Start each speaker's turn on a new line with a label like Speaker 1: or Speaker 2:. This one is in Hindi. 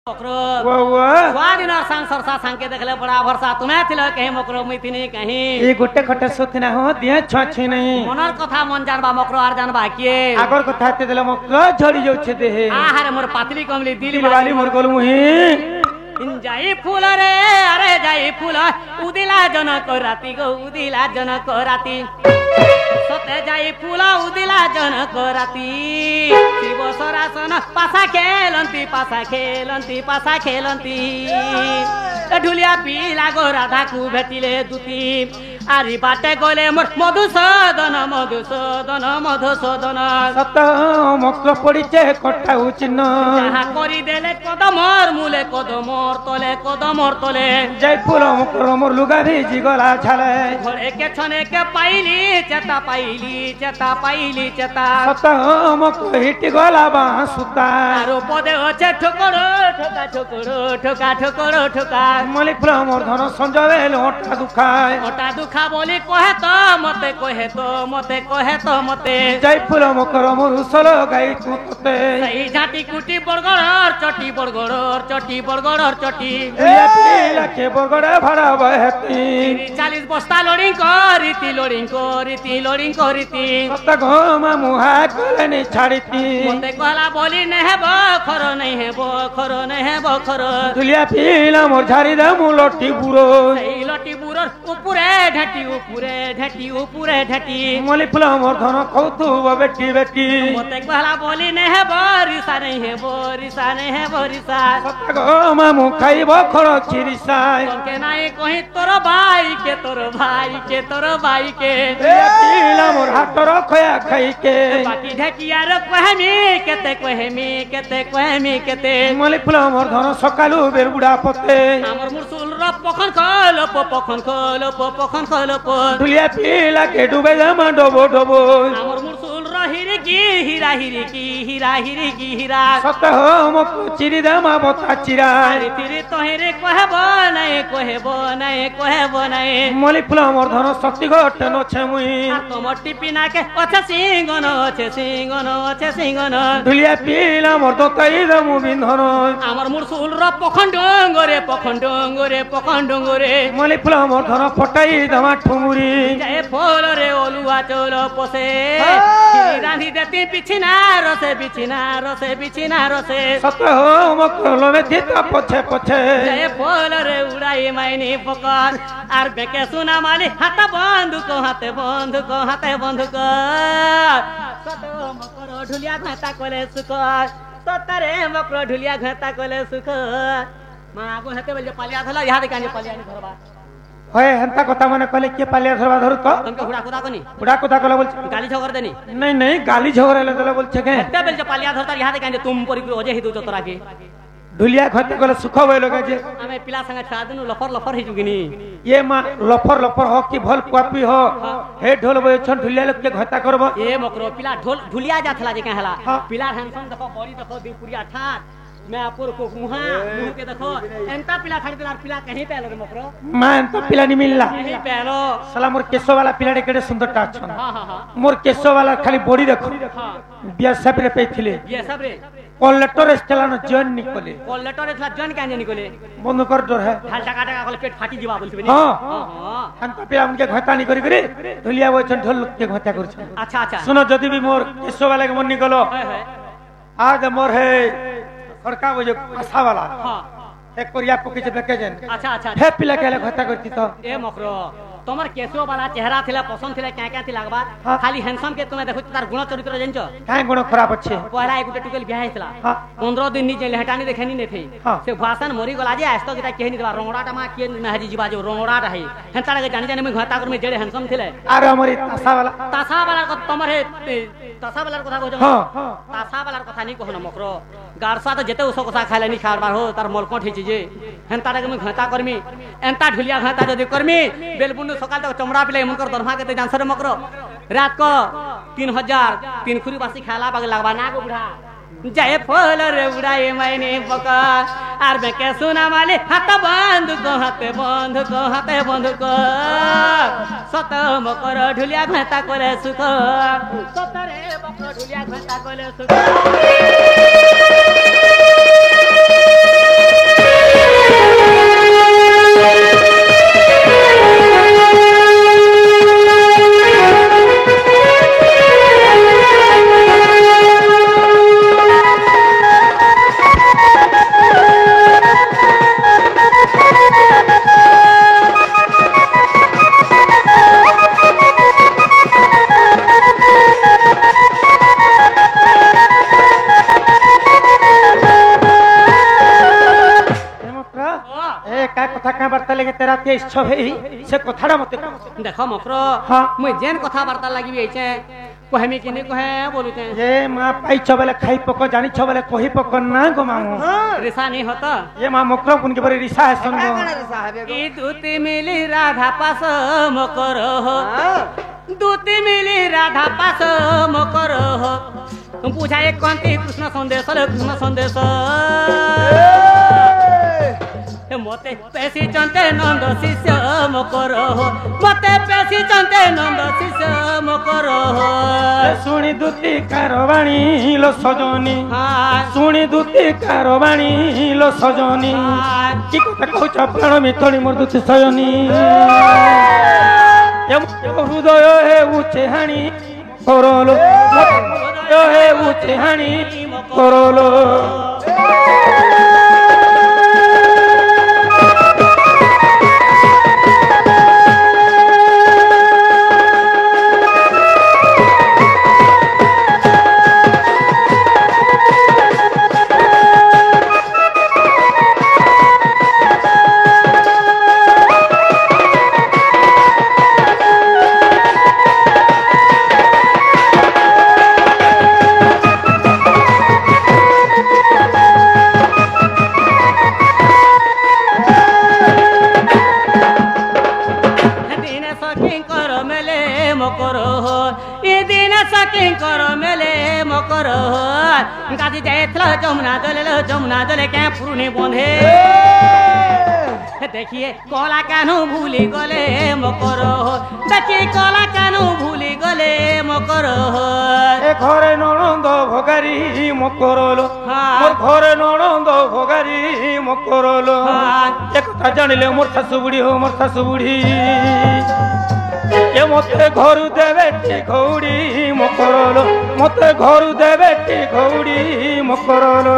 Speaker 1: स्वादिन सांग सरसा सांगे देखले बड़ा भरसा तुम्हें थिल कहीं मकरो मिथिनी कहीं
Speaker 2: ये गुट्टे खट्टे सुथिना हो दिए छछे नहीं
Speaker 1: मनर कथा मन जानबा मकरो आर जानबा के
Speaker 2: आगर कथा ते देला मकरो झड़ी जाउछे देहे
Speaker 1: आहारे मोर पातली कमली दिल
Speaker 2: वाली मोर गोल मुही
Speaker 1: जाई फूल रे अरे जाई फूल उदिला जनक राती गो उदिला जनक राती सते जाई फूल उदिला जनक राती शिव सरासन पासा खेलंती पासा खेलंती ढुलिया पीला गो राधा को भेटिले दुती आरी बाटे गले मधुसूदन मधुसूदन मधुसूदन
Speaker 2: सत मक्र पड़िचे कटा उचिन
Speaker 1: जहा करी देले कदमर मूले कदमर तले
Speaker 2: जय फूल मक्र मोर लुगा भी गला छले
Speaker 1: घोड़े के छने के पाइली चेता
Speaker 2: सत मक्र हिटी गला बांसुता
Speaker 1: आरो पदे होचे ठोकरो ठोका
Speaker 2: मली फूल मोर धन संजवे ओटा दुखा
Speaker 1: बोली कहे तो मते
Speaker 2: जय फूल मकर मोर उसल गाई तुते
Speaker 1: सही झाटी कुटी बरगड़ चटी
Speaker 2: के बरगड़ भरा बहती
Speaker 1: 40 बस्ता लोडिंग को रीति
Speaker 2: सत घोमा मुहा करनी छाड़ीती
Speaker 1: मते कहला बोली नहीं है बखर
Speaker 2: दुलिया पीला मोर झारी दे मु लटी बुरो
Speaker 1: ऊपरे ढेटी
Speaker 2: मली फूल मोर धन कौतुब बेटी
Speaker 1: मते कहला बोली रिसा नहीं है बोरिसा
Speaker 2: सत घोमा मु खाइब खर चिरिसा
Speaker 1: के नाई कहि तोर भाई के
Speaker 2: पीला मोर हाटर खया खाई के
Speaker 1: बाकी ढेकियार केते
Speaker 2: मली फूल मोर धन सकालू बेरबुड़ा पते
Speaker 1: हमर मुरसुल र पखन खोल
Speaker 2: दुलिया पीला के डूबे जमा डोबो
Speaker 1: हमर मुरसुल र हीरा
Speaker 2: सत हो मको चिरी दमा बता चिरा
Speaker 1: तिरे तोहरे कहबो नहीं
Speaker 2: मली फूल मोर धन शक्ति घट न छे मुई
Speaker 1: तमर टिपिना के सिंगन
Speaker 2: दुलिया पीला मोर तो कई दमु बिंधन
Speaker 1: हमर मुरसुल र पखन डोंगरे
Speaker 2: मली फूल मोर धन फटाई दमा ठुमुरी
Speaker 1: जय फूल रे ओलुआ चोल पोसे रांधी देती बिछिना रसे
Speaker 2: सत हो मको लोमे दिता पछे
Speaker 1: जय फूल रे उड़ाई माइनी पकड़ आर बेके सुना माली हाथ बंधुक सत मकर ढुलिया घाता कोले सुख सतरे मकर ढुलिया घाता कोले सुख मां को हेते बजे पालिया धला यहा दे कानी पालिया नि धरबा
Speaker 2: होय हंता कथा माने कहले के पालिया धरबा धरु तो
Speaker 1: तुमके हुड़ा
Speaker 2: कुदा कला बोल
Speaker 1: गाली झगड़ देनी
Speaker 2: नहीं गाली झगड़ ले बोल छके
Speaker 1: हेते बजे पालिया धरता यहा दे कानी तुम परि ओजे हिदु चतरा के
Speaker 2: ढुलिया खते कहले सुख होय लगे जे
Speaker 1: हमें पिला संग छादनु लफर ही जुगिनी
Speaker 2: ये मां लफर हो कि भल कॉपी हो हे ढोल बय छन ढुलिया लोग के घता करबो
Speaker 1: ए मकरो पिला ढुलिया जाथला जे कहला पिला हैंसम देखो बड़ी देखो दिपुरिया ठाट मैं अपुर को मुंह के देखो एंता पिला खाड़ी पिला कहीं पहलो रे मकरो
Speaker 2: मैं एंता पिला नहीं मिलला
Speaker 1: नहीं पहलो
Speaker 2: साला मोर केसो वाला पिला केडे सुंदर टा छन
Speaker 1: हां
Speaker 2: मोर केसो वाला खाली बॉडी देखो बिया सब रे पेथिले
Speaker 1: ये सब रे
Speaker 2: collector स्टेलानो John Nikolay
Speaker 1: collector एथला John काने निकोले
Speaker 2: बंद कर डर है
Speaker 1: ढाल टाका कले पेट फाटी जीवा बोलछबे
Speaker 2: हां एंता पिला उनके घता नहीं करी करे ढुलिया बय छन ढोल के घता कर छन
Speaker 1: अच्छा
Speaker 2: सुनो जदी भी मोर केसो वाला के मन निकलो आज मोर है खड़का वो जो आशा वाला एक कोरिया पके जे बेके जन
Speaker 1: अच्छा
Speaker 2: हे पिला केले घता करती तो
Speaker 1: ए मकरो तोमर केसो वाला चेहरा थिला पसंद थिला क्या थी लागबा खाली हैंडसम के तुमे देखो तार गुण चरित्र जंचो
Speaker 2: काहे गुण खराब अच्छे
Speaker 1: पहला एक गुटे टुकेल बियाह हितला 15 दिन नी जे हटानी देखेनी ने थे से भाषण मोरी गला जे आस्तो किता केहनी देबा रोंगड़ाटा मा के नहजी जीवा जो रोंगड़ाटा है हेंता के जानी में घता कर में जेड़े हैंडसम थिले
Speaker 2: अरे हमरी तासा वाला
Speaker 1: को तोमर हे तासा वाला कथा को तासा वाला कथा नहीं कहनो मकरो गारसा तो जेते उसो कथा खाइले नहीं खार बार हो तार मोलकोट हिची जे हेंता के में घता करमी एंता ढुलिया घता जदी करमी बेलबुंडू सकाल तक चमड़ा पिले मुनकर दरमा के डांसर मकरो रात को 3000 तीन खुरी बासी खाला बाग लगवा ना को बुढ़ा जय फूल रे उड़ाए मैंने पका आर में के सुना माले हाथ बंद को सत मकर ढुलिया घाता कोले सुख सतरे मकर ढुलिया घाता कोले सुख
Speaker 2: ए का कथा का वार्ता लगे तेरा ते इच्छा हेई से कथाडा मते
Speaker 1: देखो मकरो
Speaker 2: हाँ।
Speaker 1: मुई जेन कथा वार्ता लागि बेचे कहमी किने कहे बोलुते
Speaker 2: ये मां पाई छबले खाई पक जानी छबले कोही पक ना गो मामू
Speaker 1: रिसा नहीं होता
Speaker 2: ये मां मकरो कुन के बरे रिसा है सुन गो
Speaker 1: ई दूती मिली राधा पास मकर हो दूती मिली राधा पास मकर हो तुम पूछा एक कौनती कृष्ण संदेश मते पेशी चंते नंद शिष्य मकर हो मते पेशी चंते नंद शिष्य मकर हो
Speaker 2: सुनी दूती कारवाणी लो सजनी
Speaker 1: हाँ
Speaker 2: सुनी दूती कारवाणी लो सजनी की कथा कहू प्राण मिथणी मोर दूती सजनी हृदय हे उचे हाणी करलो हृदय हे उचे हाणी करलो
Speaker 1: गाजी जाइल जमुना जले क्या पुरुने बंधे देखिए कला कानू भूली गले मकर देखिए कला कानू भूली गले मकर
Speaker 2: ए घरे ननंद भोगारी मकरलो मोर घरे ननंद भोगारी मकरलो एक कथा जानिले मोर सासु बुढ़ी ये मते घर देवे घौड़ी मकरलो मते घर देवे घौड़ी मकरलो।